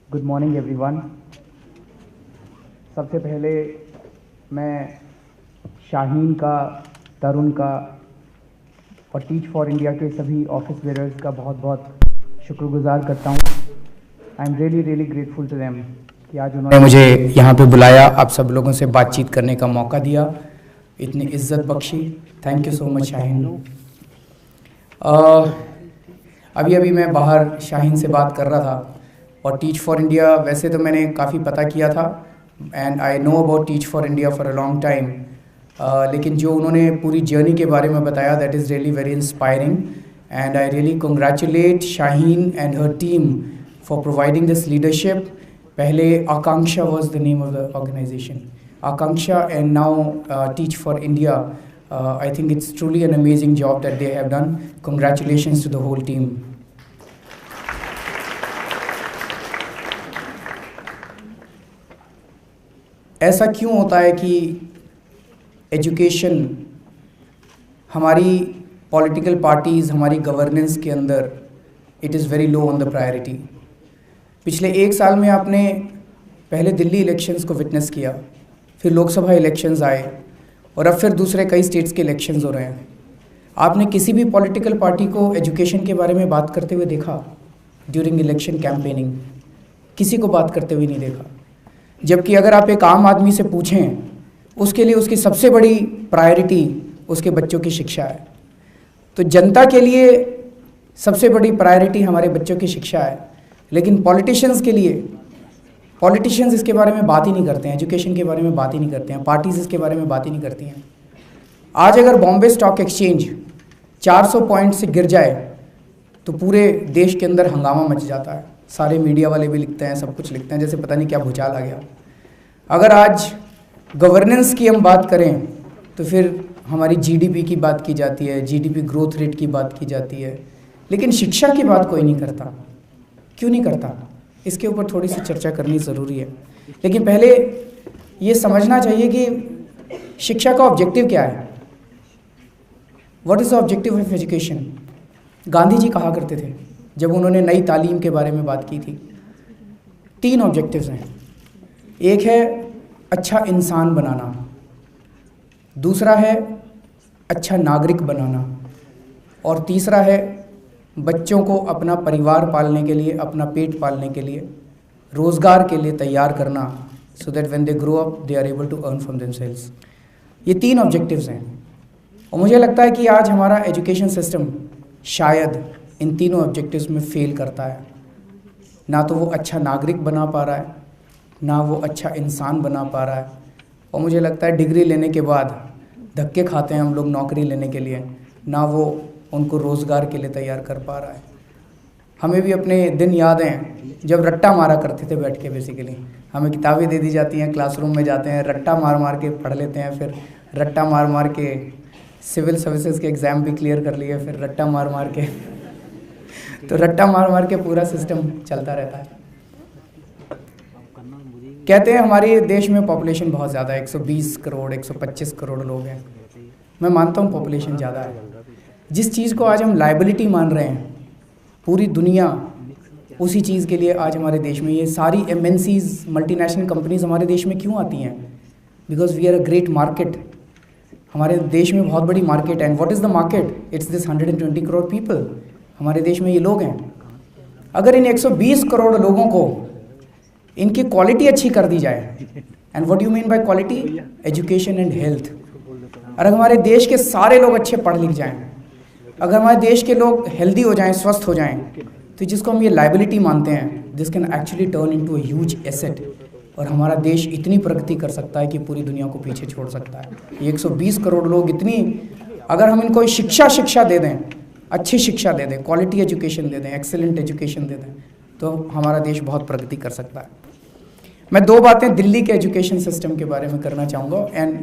Good morning everyone. सबसे पहले मैं शाहीन का, तरुण का और टीच फॉर इंडिया के सभी ऑफिस बेयरर्स का बहुत बहुत शुक्रगुजार करता हूँ। I am really grateful to them कि आज उन्होंने मुझे यहाँ पे बुलाया, आप सब लोगों से बातचीत करने का मौका दिया, इतनी इज्जत बख्शी। Thank you so much Shaheen. अभी मैं बाहर शाहीन से बात कर रहा था और टीच फॉर इंडिया वैसे तो मैंने काफ़ी पता किया था and I know about Teach for India for a long time, लेकिन जो उन्होंने पूरी जर्नी के बारे में बताया that is really very inspiring and I really congratulate Shaheen and her team for providing this leadership. पहले Akanksha was the name of the organisation, Akanksha, and now Teach for India. I think it's truly an amazing job that they have done. Congratulations to the whole team. ऐसा क्यों होता है कि education हमारी political parties, हमारी governance के अंदर it is very low on the priority. पिछले एक साल में आपने पहले दिल्ली इलेक्शंस को विटनेस किया, फिर लोकसभा इलेक्शंस आए और अब फिर दूसरे कई स्टेट्स के इलेक्शंस हो रहे हैं। आपने किसी भी पॉलिटिकल पार्टी को एजुकेशन के बारे में बात करते हुए देखा ड्यूरिंग इलेक्शन कैंपेनिंग? किसी को बात करते हुए नहीं देखा। जबकि अगर आप एक आम आदमी से पूछें, उसके लिए उसकी सबसे बड़ी प्रायोरिटी उसके बच्चों की शिक्षा है। तो जनता के लिए सबसे बड़ी प्रायोरिटी हमारे बच्चों की शिक्षा है, लेकिन पॉलिटिशियंस के लिए, पॉलिटिशियंस इसके बारे में बात ही नहीं करते हैं, एजुकेशन के बारे में बात ही नहीं करते हैं, पार्टीज़ इसके बारे में बात ही नहीं करती हैं। आज अगर बॉम्बे स्टॉक एक्सचेंज 400 पॉइंट से गिर जाए तो पूरे देश के अंदर हंगामा मच जाता है, सारे मीडिया वाले भी लिखते हैं, सब कुछ लिखते हैं, जैसे पता नहीं क्या भूचाल आ गया। अगर आज गवर्नेंस की हम बात करें तो फिर हमारी जीडीपी की बात की जाती है, जीडीपी ग्रोथ रेट की बात की जाती है, लेकिन शिक्षा की बात कोई नहीं करता। क्यों नहीं करता? इसके ऊपर थोड़ी सी चर्चा करनी ज़रूरी है। लेकिन पहले ये समझना चाहिए कि शिक्षा का ऑब्जेक्टिव क्या है। What is the objective of education? Gandhi ji कहा करते थे जब उन्होंने नई तालीम के बारे में बात की थी, 3 ऑब्जेक्टिव्स हैं। एक है अच्छा इंसान बनाना, दूसरा है अच्छा नागरिक बनाना, और तीसरा है बच्चों को अपना परिवार पालने के लिए, अपना पेट पालने के लिए, रोज़गार के लिए तैयार करना, so that when they grow up they are able to earn from themselves. ये 3 ऑब्जेक्टिव्स हैं और मुझे लगता है कि आज हमारा एजुकेशन सिस्टम शायद इन तीनों ऑब्जेक्टिव्स में फेल करता है। ना तो वो अच्छा नागरिक बना पा रहा है, ना वो अच्छा इंसान बना पा रहा है, और मुझे लगता है डिग्री लेने के बाद धक्के खाते हैं हम लोग नौकरी लेने के लिए, ना वो उनको रोज़गार के लिए तैयार कर पा रहा है। हमें भी अपने दिन याद हैं जब रट्टा मारा करते थे बैठ के। बेसिकली हमें किताबें दे दी जाती हैं, क्लासरूम में जाते हैं, रट्टा मार के पढ़ लेते हैं, फिर रट्टा मार के सिविल सर्विसेज के एग्ज़ाम भी क्लियर कर लिए, फिर रट्टा मार के तो रट्टा मार के पूरा सिस्टम चलता रहता है। कहते हैं हमारे देश में पॉपुलेशन बहुत ज़्यादा है, 120 करोड़ 125 करोड़ लोग हैं। मैं मानता हूँ पॉपुलेशन ज़्यादा है। जिस चीज़ को आज हम लाइबिलिटी मान रहे हैं पूरी दुनिया, उसी चीज़ के लिए आज हमारे देश में ये सारी एमएनसीज, मल्टीनेशनल कंपनीज हमारे देश में क्यों आती हैं? Because we are a great market. हमारे देश में बहुत बड़ी मार्केट है। And what is the market? It's this 120 crore people. हमारे देश में ये लोग हैं। अगर इन 120 करोड़ लोगों को इनकी क्वालिटी अच्छी कर दी जाए, and what you mean by quality? Education and health. अगर हमारे देश के सारे लोग अच्छे पढ़ लिख जाएं, अगर हमारे देश के लोग हेल्दी हो जाएं, स्वस्थ हो जाएं, तो जिसको हम ये लाइबिलिटी मानते हैं, this can actually turn into a huge asset, और हमारा देश इतनी प्रगति कर सकता है कि पूरी दुनिया को पीछे छोड़ सकता है। ये 120 करोड़ लोग इतनी, अगर हम इनको शिक्षा दे दें, अच्छी शिक्षा दे दें, क्वालिटी एजुकेशन दे दें, एक्सेलेंट एजुकेशन दे दें, तो हमारा देश बहुत प्रगति कर सकता है। मैं 2 बातें दिल्ली के एजुकेशन सिस्टम के बारे में करना चाहूँगा, and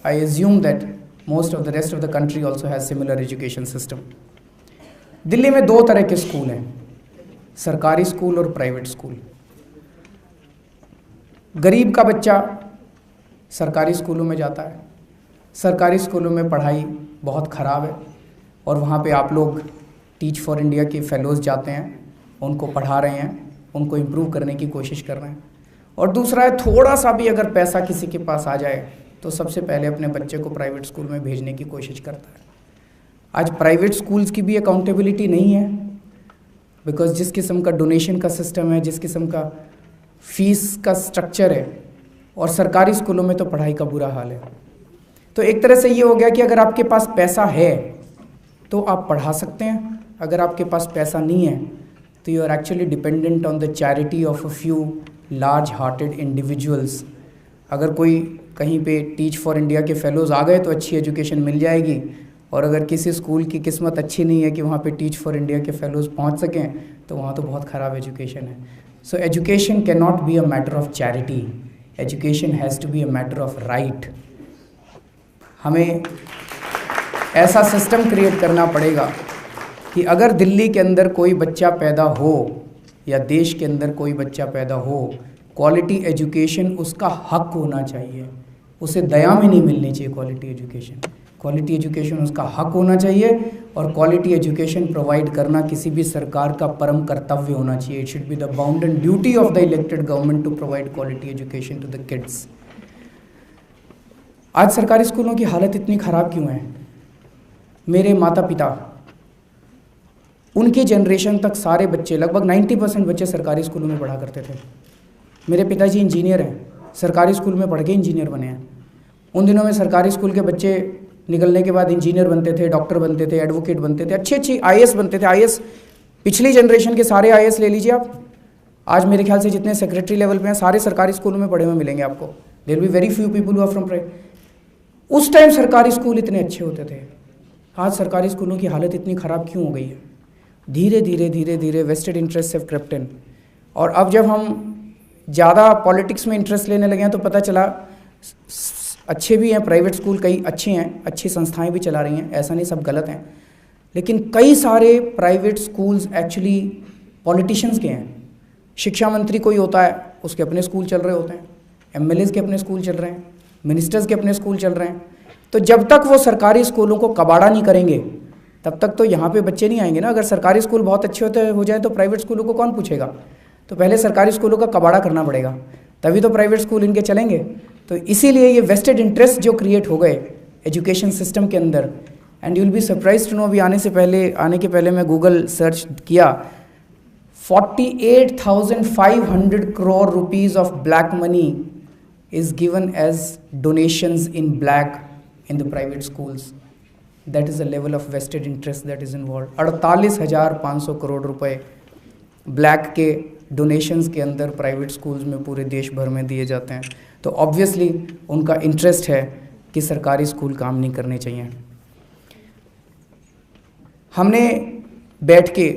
I assume that most of the rest of the country also has similar education system. Delhi में 2 तरह के स्कूल हैं, सरकारी स्कूल और प्राइवेट स्कूल। गरीब का बच्चा सरकारी स्कूलों में जाता है। सरकारी स्कूलों में पढ़ाई बहुत ख़राब है, और वहाँ पे आप लोग टीच फॉर इंडिया के फेलोज़ जाते हैं, उनको पढ़ा रहे हैं, उनको इम्प्रूव करने की कोशिश कर रहे हैं। और दूसरा है, थोड़ा सा भी अगर पैसा किसी के पास आ जाए तो सबसे पहले अपने बच्चे को प्राइवेट स्कूल में भेजने की कोशिश करता है। आज प्राइवेट स्कूल्स की भी अकाउंटेबिलिटी नहीं है, बिकॉज जिस किस्म का डोनेशन का सिस्टम है, जिस किस्म का फीस का स्ट्रक्चर है, और सरकारी स्कूलों में तो पढ़ाई का बुरा हाल है। तो एक तरह से ये हो गया कि अगर आपके पास पैसा है तो आप पढ़ा सकते हैं, अगर आपके पास पैसा नहीं है तो you are actually dependent on the charity of a few large hearted individuals. अगर कोई कहीं पे टीच फॉर इंडिया के फेलोज़ आ गए तो अच्छी एजुकेशन मिल जाएगी, और अगर किसी स्कूल की किस्मत अच्छी नहीं है कि वहाँ पे टीच फॉर इंडिया के फेलोज़ पहुँच सकें तो वहाँ तो बहुत ख़राब एजुकेशन है। So education can not be a matter of charity, education has to be a matter of right. हमें ऐसा सिस्टम क्रिएट करना पड़ेगा कि अगर दिल्ली के अंदर कोई बच्चा पैदा हो या देश के अंदर कोई बच्चा पैदा हो, क्वालिटी एजुकेशन उसका हक होना चाहिए, उसे दया में नहीं मिलनी चाहिए क्वालिटी एजुकेशन। क्वालिटी एजुकेशन उसका हक होना चाहिए, और क्वालिटी एजुकेशन प्रोवाइड करना किसी भी सरकार का परम कर्तव्य होना चाहिए। It should be the bounden duty of the elected government to provide quality education to the kids. आज सरकारी स्कूलों की हालत इतनी ख़राब क्यों है? मेरे माता पिता, उनके जनरेशन तक सारे बच्चे, लगभग 90% बच्चे सरकारी स्कूलों में पढ़ा करते थे। मेरे पिताजी इंजीनियर हैं, सरकारी स्कूल में पढ़ के इंजीनियर बने हैं। उन दिनों में सरकारी स्कूल के बच्चे निकलने के बाद इंजीनियर बनते थे, डॉक्टर बनते थे, एडवोकेट बनते थे, अच्छी आईएएस बनते थे। आईएएस पिछली जनरेशन के सारे आईएएस ले लीजिए आप, आज मेरे ख्याल से जितने सेक्रेटरी लेवल पे हैं सारे सरकारी स्कूलों में पढ़े हुए मिलेंगे आपको। There will be very few people who are from private. उस टाइम सरकारी स्कूल इतने अच्छे होते थे। आज सरकारी स्कूलों की हालत इतनी ख़राब क्यों हो गई है? धीरे धीरे वेस्टेड इंटरेस्ट हैव क्रेप्ट इन। और अब जब हम ज़्यादा पॉलिटिक्स में इंटरेस्ट लेने लगे हैं तो पता चला अच्छे भी हैं प्राइवेट स्कूल, कई अच्छे हैं, अच्छी संस्थाएं भी चला रही हैं, ऐसा नहीं सब गलत हैं, लेकिन कई सारे प्राइवेट स्कूल्स एक्चुअली पॉलिटिशियंस के हैं। शिक्षा मंत्री कोई होता है, उसके अपने स्कूल चल रहे होते हैं, एमएलएज के अपने स्कूल चल रहे हैं, मिनिस्टर्स के अपने स्कूल चल रहे हैं। तो जब तक वो सरकारी स्कूलों को कबाड़ा नहीं करेंगे तब तक तो यहाँ पे बच्चे नहीं आएंगे ना। अगर सरकारी स्कूल बहुत अच्छे हो जाए तो प्राइवेट स्कूलों को कौन पूछेगा? तो पहले सरकारी स्कूलों का कबाड़ा करना पड़ेगा, तभी तो प्राइवेट स्कूल इनके चलेंगे। तो इसीलिए ये वेस्टेड इंटरेस्ट जो क्रिएट हो गए एजुकेशन सिस्टम के अंदर, and you will be surprise to know, अभी आने के पहले मैं गूगल सर्च किया, 48,500 crore rupees of black money is given as donations in black in the private schools. That is the level of vested interest that is involved. 48,500 crore रुपए black के donations के अंदर प्राइवेट स्कूल्स में पूरे देश भर में दिए जाते हैं। तो ऑब्वियसली उनका इंटरेस्ट है कि सरकारी स्कूल काम नहीं करने चाहिए। हमने बैठ के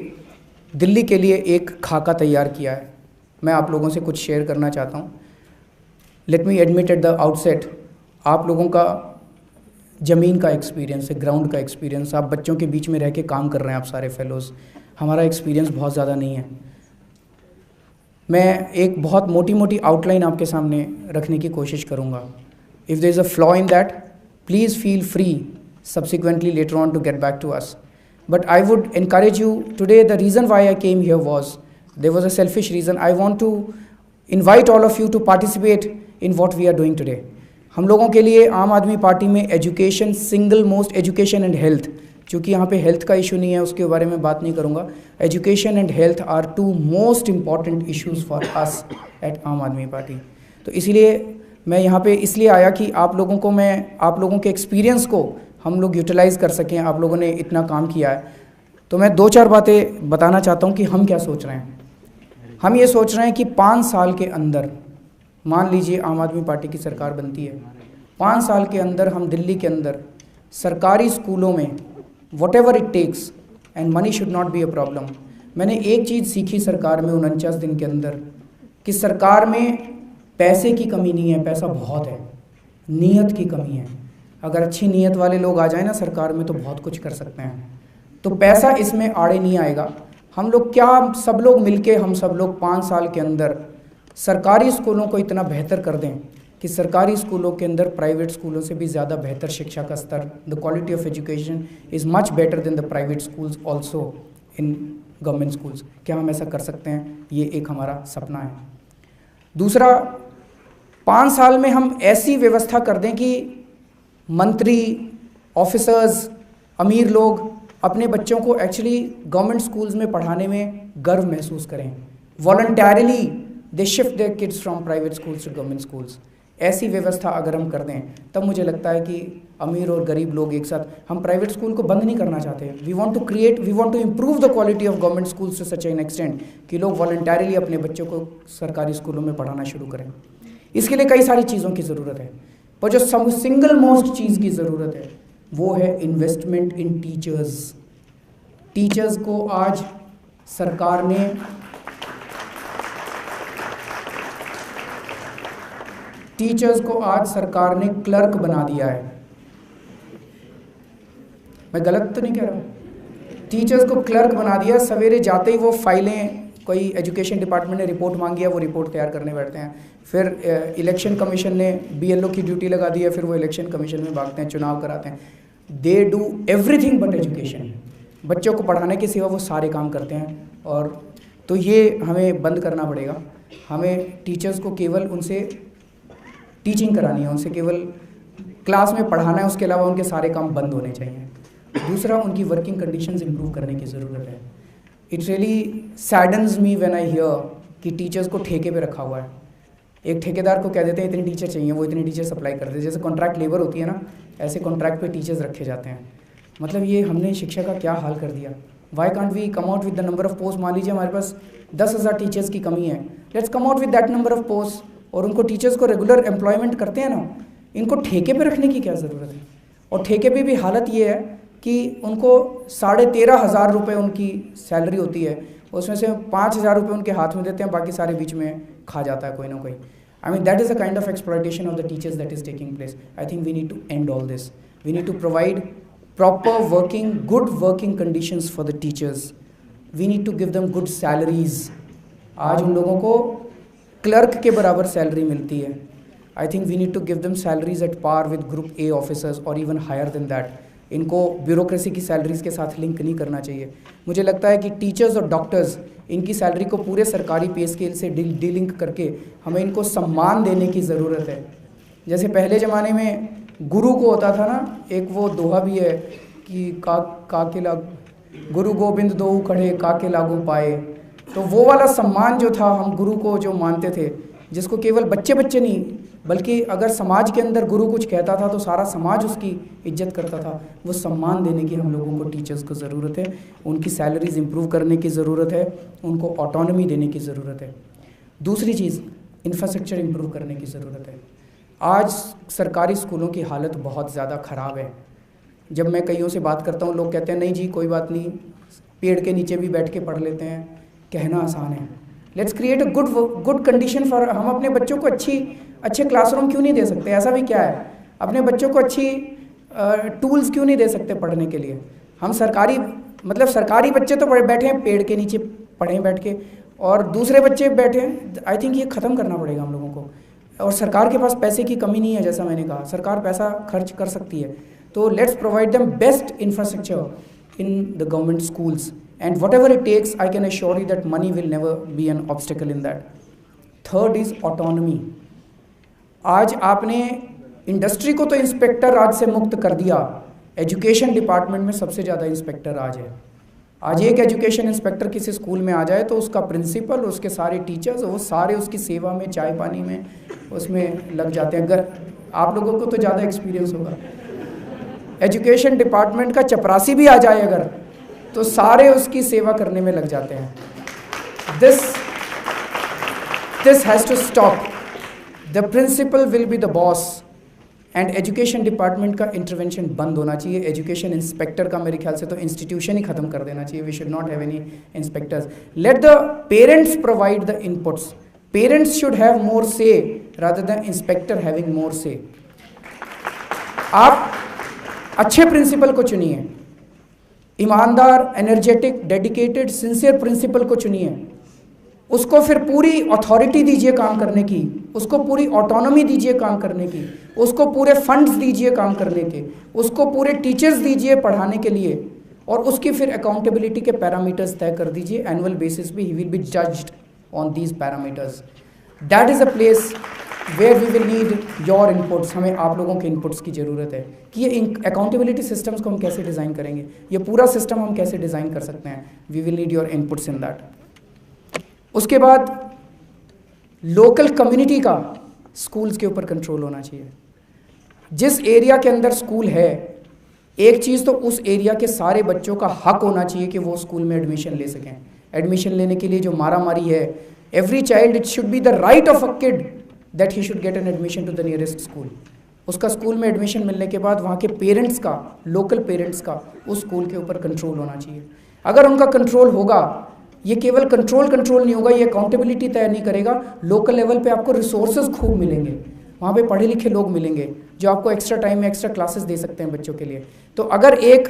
दिल्ली के लिए एक खाका तैयार किया है, मैं आप लोगों से कुछ शेयर करना चाहता हूँ। Let me admit at the outset, आप लोगों का ज़मीन का एक्सपीरियंस है, ग्राउंड का एक्सपीरियंस, आप बच्चों के बीच में रह के काम कर रहे हैं आप सारे फेलोज़। हमारा एक्सपीरियंस बहुत ज़्यादा नहीं है। मैं एक बहुत मोटी मोटी आउटलाइन आपके सामने रखने की कोशिश करूँगा। If there is a flaw in that, please feel free subsequently later on to get back to us. But I would encourage you today, the reason why I came here was, there was a selfish reason. I want to invite all of you to participate in what we are doing today. हम लोगों के लिए आम Aadmi party में education, single most, education and health, चूँकि यहाँ पे health का इशू नहीं है उसके बारे में बात नहीं करूँगा, education and health are two most important issues for us at Aam Aadmi party. तो इसीलिए मैं यहाँ पे इसलिए आया कि आप लोगों को, मैं आप लोगों के एक्सपीरियंस को हम लोग यूटिलाइज़ कर सकें। आप लोगों ने इतना काम किया है, तो मैं दो चार बातें बताना चाहता हूँ कि हम क्या सोच रहे हैं। हम ये सोच रहे हैं कि 5 साल के अंदर, मान लीजिए आम आदमी पार्टी की सरकार बनती है, 5 साल के अंदर हम दिल्ली के अंदर सरकारी स्कूलों में whatever it takes, and money should not be a problem. मैंने एक चीज़ सीखी सरकार में 49 दिन के अंदर, कि सरकार में पैसे की कमी नहीं है, पैसा बहुत है, नीयत की कमी है। अगर अच्छी नीयत वाले लोग आ जाए ना सरकार में तो बहुत कुछ कर सकते हैं। तो पैसा इसमें आड़े नहीं आएगा। हम लोग क्या, सब लोग मिलके, हम सब लोग 5 साल के अंदर सरकारी स्कूलों को इतना बेहतर कर दें कि सरकारी स्कूलों के अंदर प्राइवेट स्कूलों से भी ज़्यादा बेहतर शिक्षा का स्तर, the quality of education is much better than the private schools also in government schools. क्या हम ऐसा कर सकते हैं? ये एक हमारा सपना है। दूसरा, 5 साल में हम ऐसी व्यवस्था कर दें कि मंत्री, ऑफिसर्स, अमीर लोग अपने बच्चों को एक्चुअली गवर्नमेंट स्कूल्स में पढ़ाने में गर्व महसूस करें। Voluntarily they shift their kids from private schools to government schools. ऐसी व्यवस्था अगर हम कर दें तब मुझे लगता है कि अमीर और गरीब लोग एक साथ, हम प्राइवेट स्कूल को बंद नहीं करना चाहते। We want to improve the quality of government schools to such an extent कि लोग वॉलंटरली अपने बच्चों को सरकारी स्कूलों में पढ़ाना शुरू करें। इसके लिए कई सारी चीज़ों की ज़रूरत है, पर जो सिंगल मोस्ट चीज़ की ज़रूरत है वो है इन्वेस्टमेंट इन टीचर्स। टीचर्स को आज सरकार ने क्लर्क बना दिया है। मैं गलत तो नहीं कह रहा? टीचर्स को क्लर्क बना दिया। सवेरे जाते ही वो फाइलें, कोई एजुकेशन डिपार्टमेंट ने रिपोर्ट मांगी है, वो रिपोर्ट तैयार करने बैठते हैं। फिर इलेक्शन कमीशन ने BLO की ड्यूटी लगा दी है, फिर वो इलेक्शन कमीशन में भागते हैं, चुनाव कराते हैं। They do everything but education. बच्चों को पढ़ाने के सिवा वो सारे काम करते हैं। और तो ये हमें बंद करना पड़ेगा। हमें टीचर्स को केवल उनसे टीचिंग करानी है, उनसे केवल क्लास में पढ़ाना है, उसके अलावा उनके सारे काम बंद होने चाहिए। दूसरा, उनकी वर्किंग कंडीशंस इंप्रूव करने की ज़रूरत है। It really saddens me when I hear कि टीचर्स को ठेके पे रखा हुआ है। एक ठेकेदार को कह देते हैं इतने टीचर चाहिए, वो इतने टीचर सप्लाई कर देते हैं। जैसे कॉन्ट्रैक्ट लेबर होती है ना, ऐसे कॉन्ट्रैक्ट पे टीचर्स रखे जाते हैं। मतलब ये हमने शिक्षा का क्या हाल कर दिया। Why can't we come out with the number of post? मान लीजिए हमारे पास 10,000 टीचर्स की कमी है, let's come out with that number of post और उनको टीचर्स को रेगुलर एम्प्लॉयमेंट करते हैं ना। इनको ठेके पे रखने की क्या ज़रूरत है? और ठेके पे भी हालत ये है कि उनको 13,500 रुपये उनकी सैलरी होती है, उसमें से 5,000 रुपये उनके हाथ में देते हैं, बाकी सारे बीच में खा जाता है कोई ना कोई। I mean, that is a kind of exploitation of the teachers that is taking place. I think we need to end all this. We need to provide proper good working conditions for the teachers. We need to give them good salaries. आज उन लोगों को clerk के बराबर salary मिलती है। I think we need to give them salaries at par with Group A officers or even higher than that. इनको bureaucracy की सैलरीज के साथ लिंक नहीं करना चाहिए। मुझे लगता है कि टीचर्स और डॉक्टर्स, इनकी सैलरी को पूरे सरकारी पे स्केल से डीलिंक करके हमें इनको सम्मान देने की ज़रूरत है। जैसे पहले ज़माने में गुरु को होता था ना, एक वो दोहा भी है कि काके लागू गुरु गोविंद दो खड़े काके लागू पाए। तो वो वाला सम्मान जो था, हम गुरु को जो मानते थे, जिसको केवल बच्चे नहीं बल्कि अगर समाज के अंदर गुरु कुछ कहता था तो सारा समाज उसकी इज्जत करता था, वो सम्मान देने की हम लोगों को टीचर्स को ज़रूरत है। उनकी सैलरीज इंप्रूव करने की ज़रूरत है, उनको ऑटोनॉमी देने की ज़रूरत है। दूसरी चीज़, इंफ्रास्ट्रक्चर इंप्रूव करने की ज़रूरत है। आज सरकारी स्कूलों की हालत बहुत ज़्यादा ख़राब है। जब मैं कईयों से बात करता हूँ, लोग कहते हैं नहीं जी कोई बात नहीं, पेड़ के नीचे भी बैठ के पढ़ लेते हैं। कहना आसान है। Let's create a good condition for. हम अपने बच्चों को अच्छे क्लासरूम क्यों नहीं दे सकते? ऐसा भी क्या है? अपने बच्चों को अच्छी टूल्स क्यों नहीं दे सकते पढ़ने के लिए? हम सरकारी बच्चे तो बैठे हैं पेड़ के नीचे पढ़ें बैठ के, और दूसरे बच्चे बैठे हैं। आई थिंक ये ख़त्म करना पड़ेगा हम लोगों को। और सरकार के पास पैसे की कमी नहीं है, जैसा मैंने कहा, सरकार पैसा खर्च कर सकती है। तो let's provide them best infrastructure in the government schools, and whatever it takes, I can assure you that money will never be an obstacle in that. Third is autonomy. आज आपने इंडस्ट्री को तो इंस्पेक्टर राज से मुक्त कर दिया, education department में सबसे ज़्यादा इंस्पेक्टर राज है। आज एक एजुकेशन इंस्पेक्टर किसी स्कूल में आ जाए तो उसका प्रिंसिपल, उसके सारे टीचर्स, वो सारे उसकी सेवा में, चाय पानी में उसमें लग जाते हैं। अगर आप लोगों को तो ज़्यादा एक्सपीरियंस होगा, एजुकेशन डिपार्टमेंट का चपरासी भी आ जाए अगर, तो सारे उसकी सेवा करने में लग जाते हैं। This has to stop. The principal will be the boss and education department का इंटरवेंशन बंद होना चाहिए। एजुकेशन इंस्पेक्टर का मेरे ख्याल से तो इंस्टीट्यूशन ही ख़त्म कर देना चाहिए। We should not have any inspectors. Let the parents provide the inputs. Parents should have more say rather than inspector having more say. आप अच्छे प्रिंसिपल को चुनिए, ईमानदार, एनर्जेटिक, डेडिकेटेड, सिंसियर प्रिंसिपल को चुनिए। उसको फिर पूरी अथॉरिटी दीजिए काम करने की, उसको पूरी ऑटोनॉमी दीजिए काम करने की, उसको पूरे फंड्स दीजिए काम करने के, उसको पूरे टीचर्स दीजिए पढ़ाने के लिए, और उसकी फिर अकाउंटेबिलिटी के पैरामीटर्स तय कर दीजिए एनुअल बेसिस पे, he will be judged on these parameters. That is a place where we will need your inputs. हमें आप लोगों के इनपुट्स की ज़रूरत है कि ये अकाउंटेबिलिटी सिस्टम्स को हम कैसे डिज़ाइन करेंगे, ये पूरा सिस्टम हम कैसे डिज़ाइन कर सकते हैं। We will need your inputs in that. उसके बाद लोकल कम्युनिटी का स्कूल्स के ऊपर कंट्रोल होना चाहिए। जिस एरिया के अंदर स्कूल है, एक चीज़ तो उस एरिया के सारे बच्चों का हक होना चाहिए कि वो स्कूल में एडमिशन ले सकें। एडमिशन लेने के लिए जो मारा मारी है, every child, it should be the right of a kid that he should get an admission to the nearest school. उसका स्कूल में एडमिशन मिलने के बाद वहाँ के पेरेंट्स का, लोकल पेरेंट्स का उस स्कूल के ऊपर कंट्रोल होना चाहिए। अगर उनका कंट्रोल होगा, ये केवल कंट्रोल नहीं होगा, ये अकाउंटेबिलिटी तय नहीं करेगा। लोकल लेवल पे आपको रिसोर्सेज खूब मिलेंगे, वहाँ पे पढ़े लिखे लोग मिलेंगे जो आपको एक्स्ट्रा टाइम में एक्स्ट्रा क्लासेस दे सकते हैं बच्चों के लिए। तो अगर एक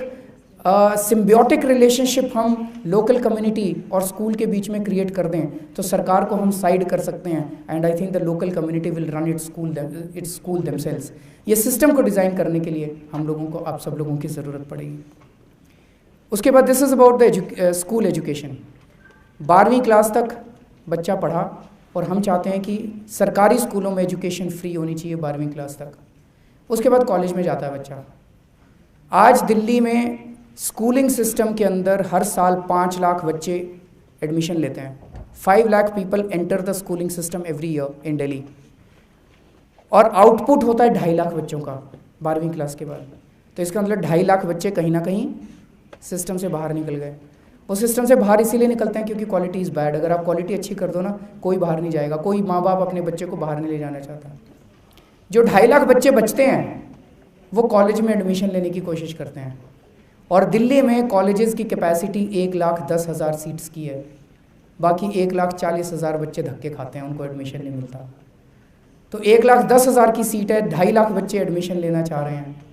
सिम्बियोटिक रिलेशनशिप हम लोकल कम्युनिटी और स्कूल के बीच में क्रिएट कर दें तो सरकार को हम साइड कर सकते हैं। And I think the local community will run it's school themselves. ये सिस्टम को डिज़ाइन करने के लिए हम लोगों को, आप सब लोगों की ज़रूरत पड़ेगी। उसके बाद this is about the school education. 12वीं क्लास तक बच्चा पढ़ा और हम चाहते हैं कि सरकारी स्कूलों में एजुकेशन फ्री होनी चाहिए 12वीं क्लास तक। उसके बाद कॉलेज में जाता है बच्चा। आज दिल्ली में स्कूलिंग सिस्टम के अंदर हर साल 5 लाख बच्चे एडमिशन लेते हैं। 5 lakh people enter the schooling system every year in Delhi, और आउटपुट होता है 2.5 लाख बच्चों का 12वीं क्लास के बाद। तो इसका मतलब 2.5 लाख बच्चे कहीं ना कहीं सिस्टम से बाहर निकल गए। वो सिस्टम से बाहर इसीलिए निकलते हैं क्योंकि क्वालिटी इज़ बैड। अगर आप क्वालिटी अच्छी कर दो ना, कोई बाहर नहीं जाएगा, कोई माँ बाप अपने बच्चे को बाहर नहीं ले जाना चाहता। जो 2.5 लाख बच्चे बचते हैं वो कॉलेज में एडमिशन लेने की कोशिश करते हैं, और दिल्ली में कॉलेजेस की कैपेसिटी 1,10,000 सीट्स की है। बाकी 1,40,000 बच्चे धक्के खाते हैं, उनको एडमिशन नहीं मिलता। तो 1,10,000 की सीट है, 2.5 लाख बच्चे एडमिशन लेना चाह रहे हैं।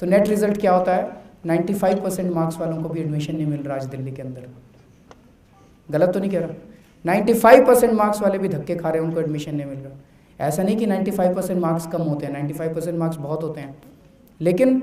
तो नेट रिज़ल्ट क्या होता है? 95% मार्क्स वालों को भी एडमिशन नहीं मिल रहा आज दिल्ली के अंदर। गलत तो नहीं कह रहा? 95% मार्क्स वाले भी धक्के खा रहे हैं, उनको एडमिशन नहीं मिल रहा। ऐसा नहीं कि 95% मार्क्स कम होते हैं, 95% मार्क्स बहुत होते हैं, लेकिन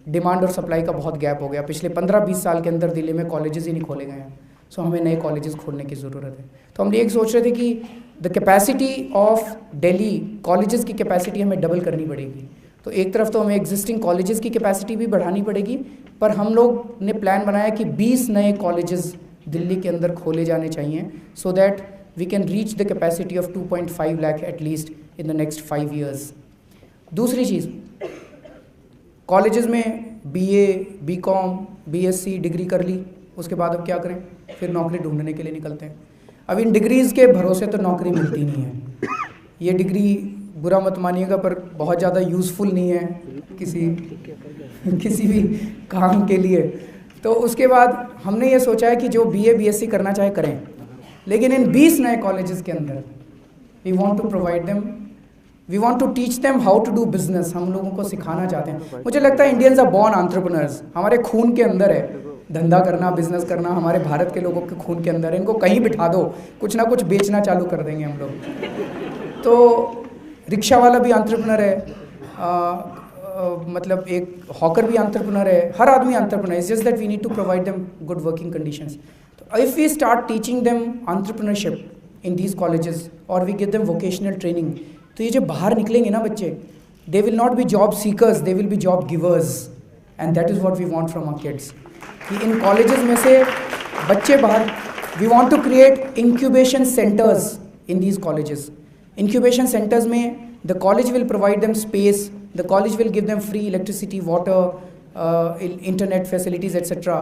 डिमांड और सप्लाई का बहुत गैप हो गया। पिछले 15-20 साल के अंदर दिल्ली में कॉलेजेस ही नहीं खोले गए हैं। सो हमें नए कॉलेजेस खोलने की ज़रूरत है। तो हम ये सोच रहे थे कि the capacity of Delhi, colleges की कैपेसिटी हमें डबल करनी पड़ेगी। तो एक तरफ तो हमें एग्जिस्टिंग कॉलेजेस की कैपेसिटी भी बढ़ानी पड़ेगी, पर हम लोग ने प्लान बनाया कि 20 नए कॉलेजेस दिल्ली के अंदर खोले जाने चाहिए, so that we can reach the capacity of 2.5 lakh at least in the next 5 years. दूसरी चीज़, कॉलेजेस में BA, BCom, BSc डिग्री कर ली, उसके बाद अब क्या करें? फिर नौकरी ढूंढने के लिए निकलते हैं। अब इन डिग्रीज़ के भरोसे तो नौकरी मिलती नहीं है। ये डिग्री, बुरा मत मानिएगा, पर बहुत ज़्यादा यूज़फुल नहीं है किसी भी काम के लिए। तो उसके बाद हमने ये सोचा है कि जो BA, BSc करना चाहे करें, लेकिन इन 20 नए कॉलेजेस के अंदर we want to provide them, we want to teach them how to do business. हम लोगों को सिखाना चाहते हैं। मुझे लगता है इंडियंस आर बॉर्न एंटरप्रेन्योर्स, हमारे खून के अंदर है धंधा करना, बिजनेस करना, हमारे भारत के लोगों के खून के अंदर है। इनको कहीं बिठा दो, कुछ ना कुछ बेचना चालू कर देंगे हम लोग। तो रिक्शा वाला भी एंटरप्रेन्योर है, मतलब एक हॉकर भी एंटरप्रेन्योर है, हर आदमी entrepreneur. It's just that we need to provide them good working conditions. तो if we start teaching them entrepreneurship in these colleges और we give them vocational training, तो ये जो बाहर निकलेंगे ना बच्चे, they will not be job seekers, they will be job givers, and that is what we want from our kids. कि इन कॉलेजेस में से बच्चे बाहर, we want to create incubation centres in these colleges. Incubation centres में the college will provide them space, the college will give them free electricity, water, internet facilities etc.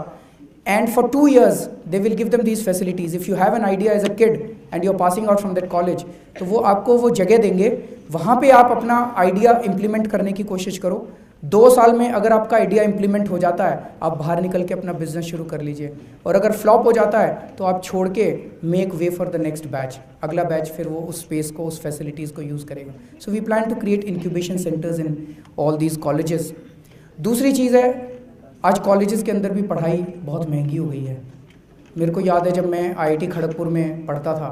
And for 2 years they will give them these facilities. If you have an idea as a kid and you're passing out from that college, तो वो आपको वो जगह देंगे, वहाँ पे आप अपना आइडिया इम्प्लीमेंट करने की कोशिश करो। 2 साल में अगर आपका आइडिया इम्प्लीमेंट हो जाता है, आप बाहर निकल के अपना बिजनेस शुरू कर लीजिए, और अगर फ्लॉप हो जाता है तो आप छोड़ के make way for the next batch, अगला बैच फिर वो उस स्पेस को, उस फैसिलिटीज़ को यूज़ करेगा। So we plan to create incubation centres in all these colleges. दूसरी चीज़ है, आज कॉलेजेस के अंदर भी पढ़ाई बहुत महंगी हो गई है। मेरे को याद है जब मैं IIT खड़गपुर में पढ़ता था,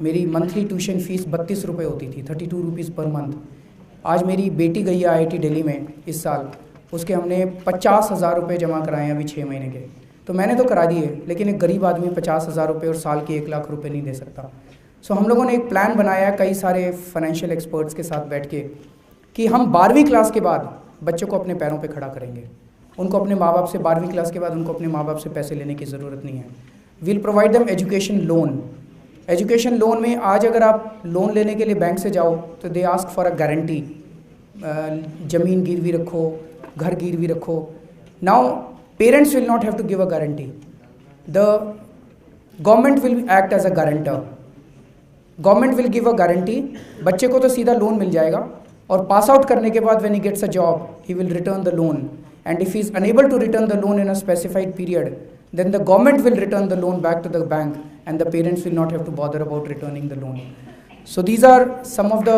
मेरी मंथली ट्यूशन फ़ीस 32 रुपये होती थी, 32 रुपीज़ पर मंथ। आज मेरी बेटी गई है IIT दिल्ली में इस साल, उसके हमने 50,000 रुपये जमा कराए हैं अभी 6 महीने के। तो मैंने तो करा दिए, लेकिन एक गरीब आदमी 50,000 रुपये और साल के 1 लाख रुपए नहीं दे सकता। सो हम लोगों ने एक प्लान बनाया कई सारे फाइनेंशियल एक्सपर्ट्स के साथ बैठ के कि हम 12वीं क्लास के बाद बच्चों को अपने पैरों पे खड़ा करेंगे। उनको अपने माँ बाप से 12वीं क्लास के बाद उनको अपने माँ बाप से पैसे लेने की ज़रूरत नहीं है। Will provide them education loan. Education loan में आज अगर आप लोन लेने के लिए बैंक से जाओ तो they ask for a guarantee, ज़मीन गिरवी रखो, घर गिरवी रखो। Now parents will not have to give a guarantee, the government will act as a guarantor. Government will give a guarantee, बच्चे को तो सीधा लोन मिल जाएगा और पास आउट करने के बाद when he gets a job he will return the loan, and if he is unable to return the loan in a specified period then the government will return the loan back to the bank and the parents will not have to bother about returning the loan. So these are some of the,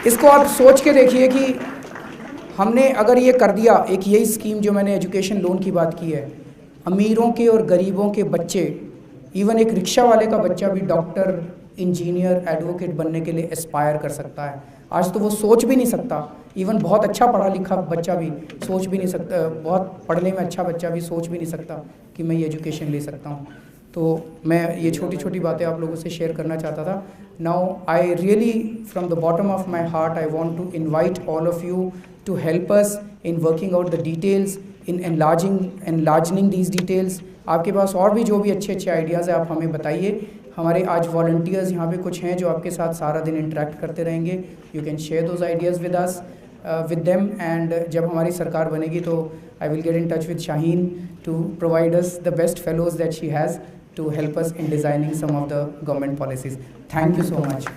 इसको आप सोच के देखिए कि हमने अगर ये कर दिया, एक यही स्कीम जो मैंने एजुकेशन लोन की बात की है, अमीरों के और गरीबों के बच्चे, इवन एक रिक्शा वाले का बच्चा भी डॉक्टर, इंजीनियर, एडवोकेट बनने के लिए एस्पायर कर सकता है। आज तो वो सोच भी नहीं सकता, इवन बहुत अच्छा पढ़ा लिखा बच्चा भी सोच भी नहीं सकता, बहुत पढ़ने में अच्छा बच्चा भी सोच भी नहीं सकता कि मैं ये एजुकेशन ले सकता हूँ। तो मैं ये छोटी छोटी बातें आप लोगों से शेयर करना चाहता था। Now I really from the bottom of my heart I want to invite all of you to help us in working out the details, in enlargening these details. आपके पास और भी जो भी अच्छे अच्छे आइडियाज़ हैं आप हमें बताइए। हमारे आज वॉलंटियर्स यहाँ पे कुछ हैं जो आपके साथ सारा दिन इंटरेक्ट करते रहेंगे। You can share those ideas with us, with them, and जब हमारी सरकार बनेगी तो I will get in touch with Shaheen to provide us the best fellows that she has to help us in designing some of the government policies. Thank you so much.